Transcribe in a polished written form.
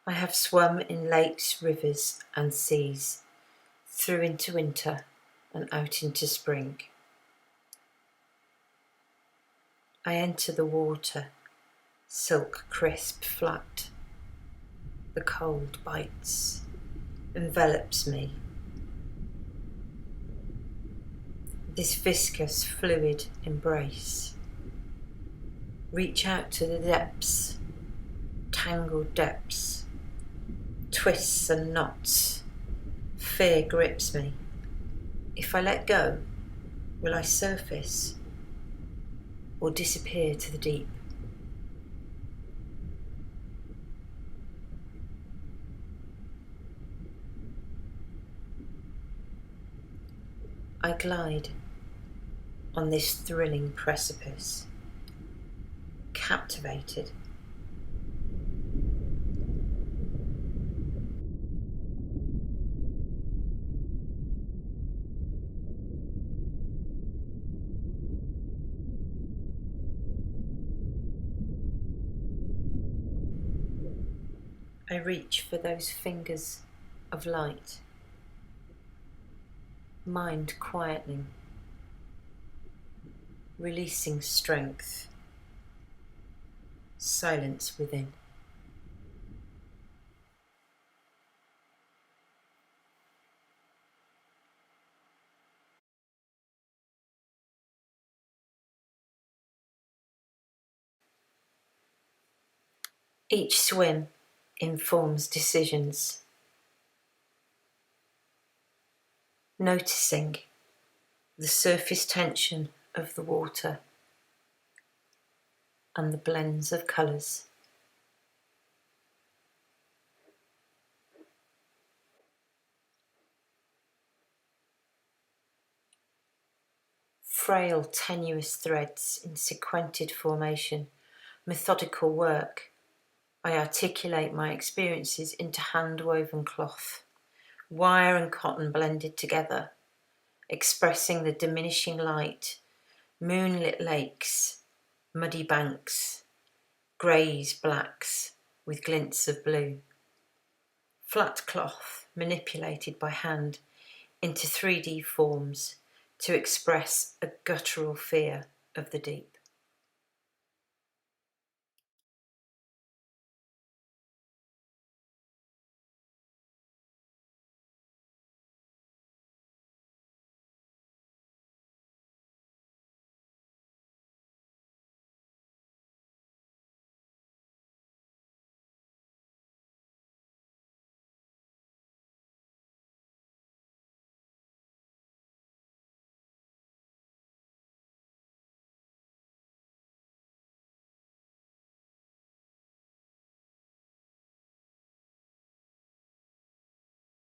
I have swum in lakes, rivers and seas, through into winter and out into spring. I enter the water, silk crisp flat. The cold bites, envelops me. This viscous fluid embrace. Reach out to the depths, tangled depths, twists and knots. Fear grips me. If I let go, will I surface or disappear to the deep? I glide on this thrilling precipice, captivated. I reach for those fingers of light, mind quietening, releasing strength, silence within. Each swim informs decisions. Noticing the surface tension of the water and the blends of colours. Frail, tenuous threads in sequented formation, methodical work. I articulate my experiences into hand-woven cloth, wire and cotton blended together, expressing the diminishing light, moonlit lakes, muddy banks, greys, blacks, with glints of blue. Flat cloth manipulated by hand into 3D forms to express a guttural fear of the deep.